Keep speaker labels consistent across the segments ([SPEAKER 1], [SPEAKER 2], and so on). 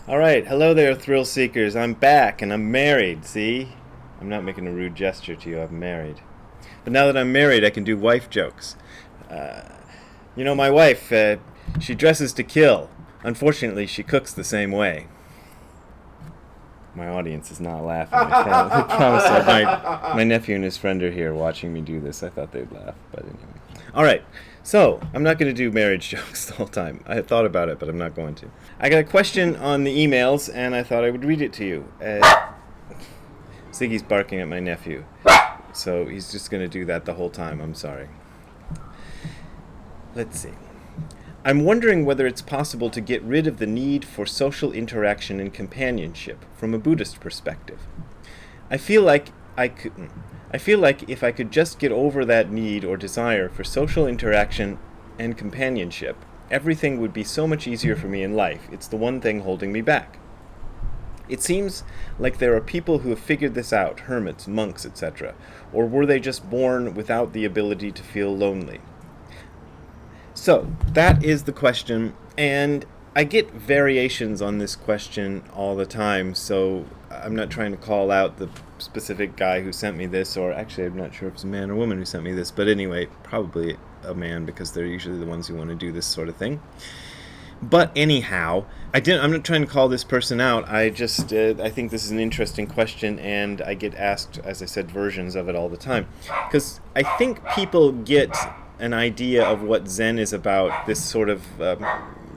[SPEAKER 1] All right, hello there, thrill seekers. I'm back and I'm married. See, I'm not making a rude gesture to you. I'm married, but now that I'm married, I can do wife jokes. Uh, my wife. She dresses to kill. Unfortunately, she cooks the same way. My audience is not laughing. I promise. My nephew and his friend are here watching me do this. I thought they'd laugh, but anyway. All right. So I'm not going to do marriage jokes the whole time. I had thought about it, but I'm not going to. I got a question on the emails, and I thought I would read it to you. Ziggy's barking at my nephew, so he's just going to do that the whole time. I'm sorry. Let's see. I'm wondering whether it's possible to get rid of the need for social interaction and companionship from a Buddhist perspective. I feel like I could I feel like if I could just get over that need or desire for social interaction and companionship, everything would be so much easier for me in life. It's the one thing holding me back. It seems like there are people who have figured this out, hermits, monks, etc. Or were they just born without the ability to feel lonely? So, that is the question, and I get variations on this question all the time, so I'm not trying to call out the specific guy who sent me this, or actually I'm not sure if it's a man or woman who sent me this, but anyway, probably a man because they're usually the ones who want to do this sort of thing. But anyhow, I'm not trying to call this person out. I think this is an interesting question, and I get asked, as I said, versions of it all the time. Because I think people get an idea of what Zen is about, this sort of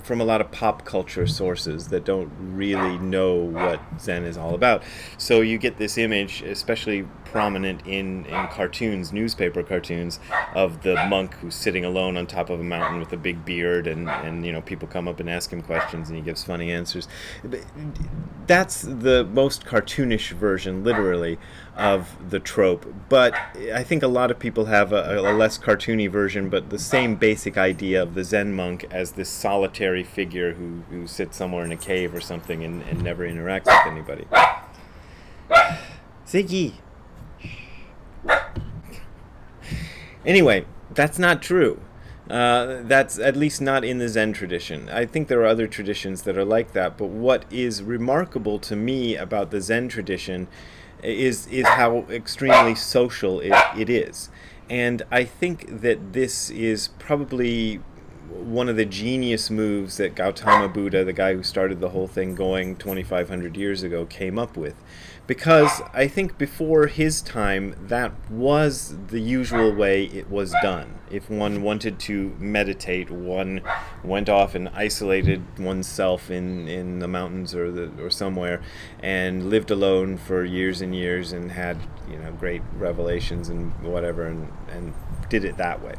[SPEAKER 1] from a lot of pop culture sources that don't really know what Zen is all about. So you get this image, especially prominent in cartoons, newspaper cartoons, of the monk who's sitting alone on top of a mountain with a big beard, and people come up and ask him questions and he gives funny answers. That's the most cartoonish version, literally, of the trope. But I think a lot of people have a less cartoony version, but the same basic idea of the Zen monk as this solitary figure who sits somewhere in a cave or something and never interacts with anybody. Ziggy! Anyway, that's not true. That's at least not in the Zen tradition. I think there are other traditions that are like that, but what is remarkable to me about the Zen tradition is how extremely social it is. And I think that this is probably one of the genius moves that Gautama Buddha, the guy who started the whole thing going 2,500 years ago, came up with. Because I think before his time, that was the usual way it was done. If one wanted to meditate, one went off and isolated oneself in the mountains or somewhere, and lived alone for years and years, and had great revelations and whatever, and did it that way.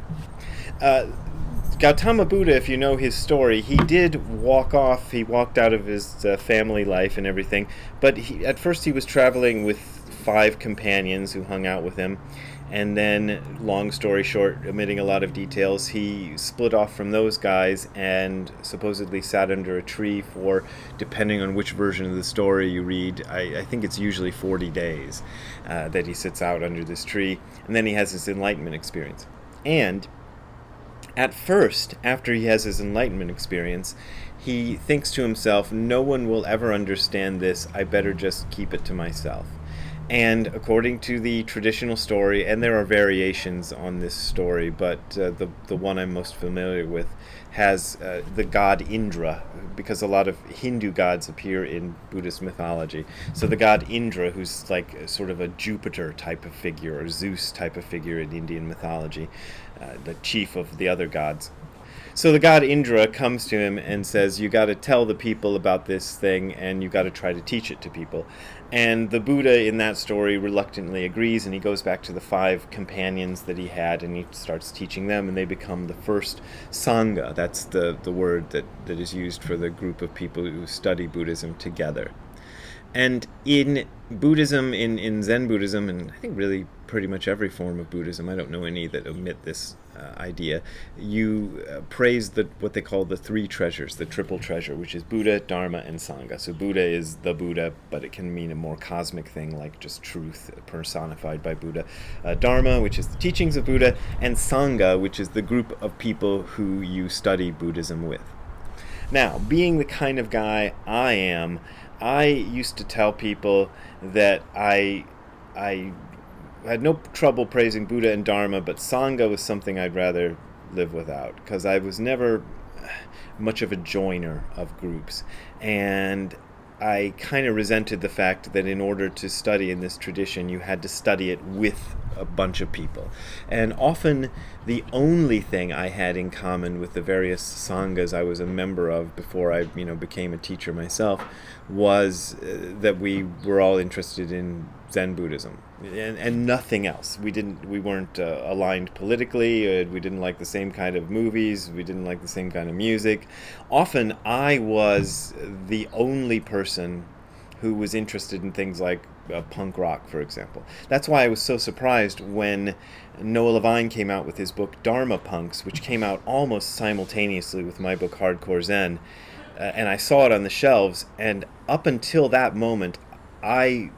[SPEAKER 1] Gautama Buddha, if you know his story, he did walk off. He walked out of his family life and everything. But at first he was traveling with 5 companions who hung out with him. And then, long story short, omitting a lot of details, he split off from those guys and supposedly sat under a tree for, depending on which version of the story you read, I think it's usually 40 days that he sits out under this tree. And then he has his enlightenment experience. And at first, after he has his enlightenment experience, he thinks to himself, no one will ever understand this, I better just keep it to myself. And according to the traditional story, and there are variations on this story, but the one I'm most familiar with has the god Indra, because a lot of Hindu gods appear in Buddhist mythology. So the god Indra, who's like sort of a Jupiter type of figure, or Zeus type of figure in Indian mythology, the chief of the other gods. So the god Indra comes to him and says, you got to tell the people about this thing, and you got to try to teach it to people. And the Buddha in that story reluctantly agrees, and he goes back to the 5 companions that he had, and he starts teaching them, and they become the first sangha. That's the word that is used for the group of people who study Buddhism together. And in Buddhism, in Zen Buddhism, and I think really pretty much every form of Buddhism, I don't know any that omit this idea, you praise what they call the 3 treasures, the triple treasure, which is Buddha, Dharma, and Sangha. So Buddha is the Buddha, but it can mean a more cosmic thing like just truth personified by Buddha. Dharma, which is the teachings of Buddha, and Sangha, which is the group of people who you study Buddhism with. Now, being the kind of guy I am, I used to tell people that I had no trouble praising Buddha and Dharma, but sangha was something I'd rather live without, because I was never much of a joiner of groups, and I kind of resented the fact that in order to study in this tradition, you had to study it with a bunch of people. And often the only thing I had in common with the various sanghas I was a member of before I, became a teacher myself was that we were all interested in Zen Buddhism, and nothing else. We weren't aligned politically. We didn't like the same kind of movies. We didn't like the same kind of music. Often I was the only person who was interested in things like punk rock, for example. That's why I was so surprised when Noah Levine came out with his book Dharma Punks, which came out almost simultaneously with my book Hardcore Zen. And I saw it on the shelves, and up until that moment, I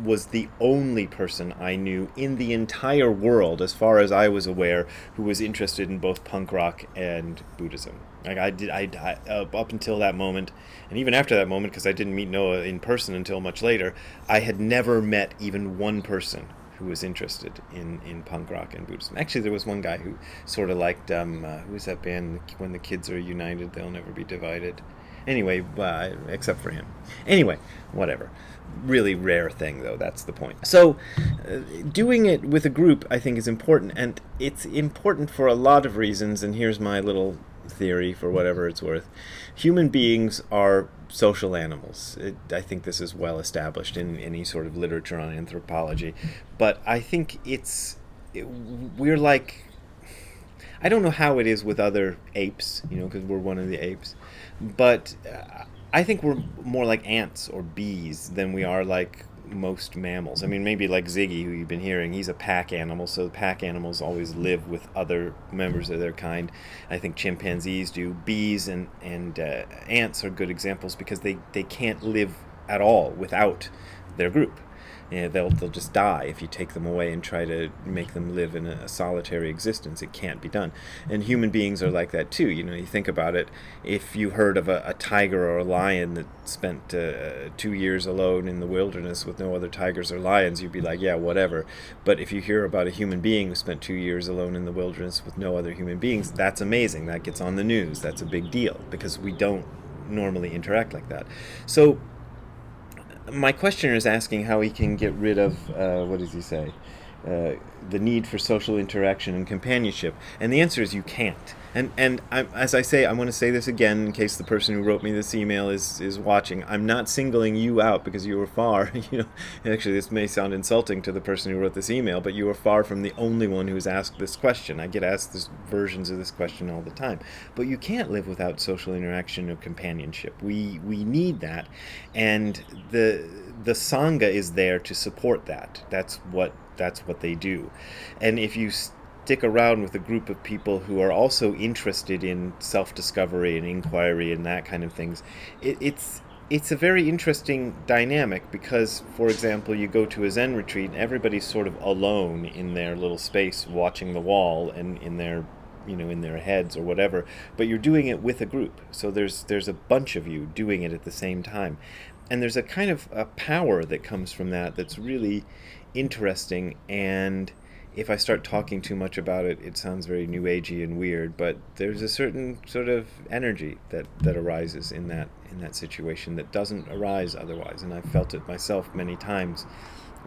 [SPEAKER 1] was the only person I knew in the entire world, as far as I was aware, who was interested in both punk rock and Buddhism. Like up until that moment, and even after that moment, because I didn't meet Noah in person until much later, I had never met even one person who was interested in punk rock and Buddhism. Actually, there was one guy who sort of liked, who was that band, When the Kids Are United, They'll Never Be Divided. Anyway, except for him. Anyway, whatever. Really rare thing, though, that's the point. So, doing it with a group, I think, is important, and it's important for a lot of reasons, and here's my little theory for whatever it's worth. Human beings are social animals. I think this is well established in any sort of literature on anthropology, but I think we're like, I don't know how it is with other apes, because we're one of the apes, but I think we're more like ants or bees than we are like most mammals. I mean, maybe like Ziggy, who you've been hearing, he's a pack animal, so the pack animals always live with other members of their kind. I think chimpanzees do. Bees and ants are good examples because they can't live at all without their group. They'll just die if you take them away and try to make them live in a solitary existence. It can't be done. And human beings are like that too. You think about it. If you heard of a tiger or a lion that spent 2 years alone in the wilderness with no other tigers or lions, you'd be like, yeah, whatever. But if you hear about a human being who spent 2 years alone in the wilderness with no other human beings, that's amazing. That gets on the news. That's a big deal because we don't normally interact like that. So my questioner is asking how he can get rid of, what does he say, the need for social interaction and companionship. And the answer is you can't. And as I say, I want to say this again in case the person who wrote me this email is watching. I'm not singling you out because you were far. Actually, this may sound insulting to the person who wrote this email, but you are far from the only one who's asked this question. I get asked versions of this question all the time. But you can't live without social interaction or companionship. We need that, and the sangha is there to support that. That's what they do. And if you stick around with a group of people who are also interested in self-discovery and inquiry and that kind of things, it's a very interesting dynamic because, for example, you go to a Zen retreat and everybody's sort of alone in their little space watching the wall and in their in their heads or whatever, but you're doing it with a group. So there's a bunch of you doing it at the same time. And there's a kind of a power that comes from that that's really interesting, and if I start talking too much about it, it sounds very new agey and weird, but there's a certain sort of energy that arises in that situation that doesn't arise otherwise, and I've felt it myself many times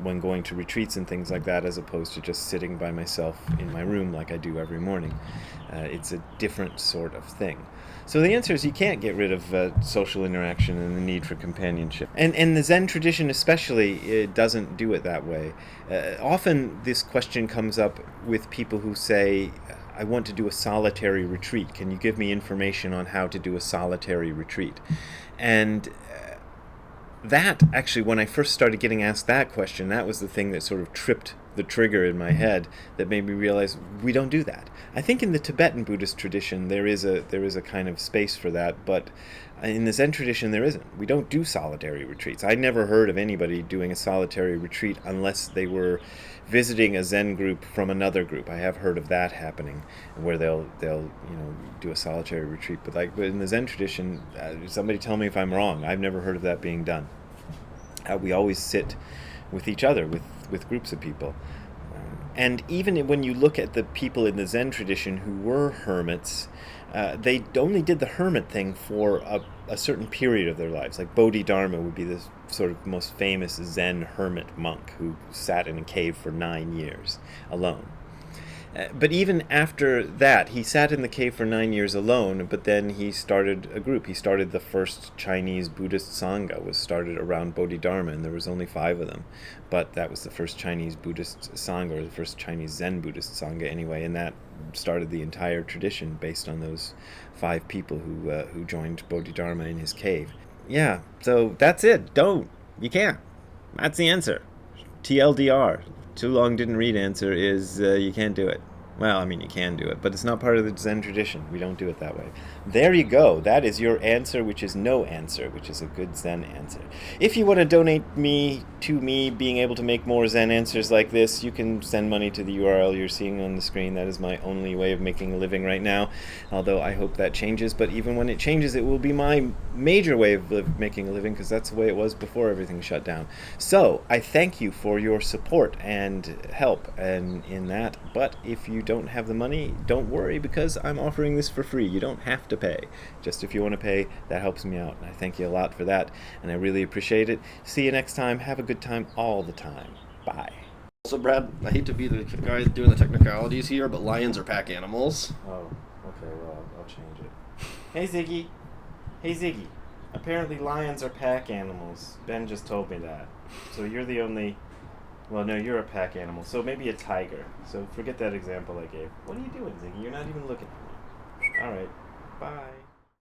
[SPEAKER 1] when going to retreats and things like that, as opposed to just sitting by myself in my room like I do every morning. It's a different sort of thing. So the answer is you can't get rid of social interaction and the need for companionship. And the Zen tradition especially, it doesn't do it that way. Often this question comes up with people who say, I want to do a solitary retreat. Can you give me information on how to do a solitary retreat? And that, actually, when I first started getting asked that question, that was the thing that sort of tripped the trigger in my head that made me realize we don't do that. I think in the Tibetan Buddhist tradition there is a kind of space for that, but in the Zen tradition there isn't. We don't do solitary retreats. I never heard of anybody doing a solitary retreat unless they were visiting a Zen group from another group. I have heard of that happening, where they'll do a solitary retreat. But in the Zen tradition, somebody tell me if I'm wrong. I've never heard of that being done. We always sit with each other, with groups of people. And even when you look at the people in the Zen tradition who were hermits, they only did the hermit thing for a certain period of their lives. Like Bodhidharma would be the sort of most famous Zen hermit monk who sat in a cave for 9 years alone. But even after that, he sat in the cave for 9 years alone, but then he started a group. He started the first Chinese Buddhist sangha, was started around Bodhidharma, and there was only 5 of them. But that was the first Chinese Buddhist sangha, or the first Chinese Zen Buddhist sangha anyway, and that started the entire tradition based on those 5 people who joined Bodhidharma in his cave. Yeah, so that's it. You can't. That's the answer. TLDR. Too long didn't read answer is you can't do it. Well, I mean, you can do it, but it's not part of the Zen tradition. We don't do it that way. There you go. That is your answer, which is no answer, which is a good Zen answer. If you want to donate to me being able to make more Zen answers like this, you can send money to the URL you're seeing on the screen. That is my only way of making a living right now, although I hope that changes. But even when it changes, it will be my major way of making a living, because that's the way it was before everything shut down. So I thank you for your support and help and in that. But if you don't have the money, don't worry, because I'm offering this for free. You don't have to pay. Just if you want to pay, that helps me out. And I thank you a lot for that, and I really appreciate it. See you next time. Have a good time all the time. Bye.
[SPEAKER 2] So, Brad, I hate to be the guy doing the technicalities here, but lions are pack animals.
[SPEAKER 1] Oh, okay, well, I'll change it. Hey, Ziggy. Hey, Ziggy. Apparently lions are pack animals. Ben just told me that. So you're the only... Well, no, you're a pack animal, so maybe a tiger. So forget that example I gave. What are you doing, Ziggy? You're not even looking at me. All right. Bye.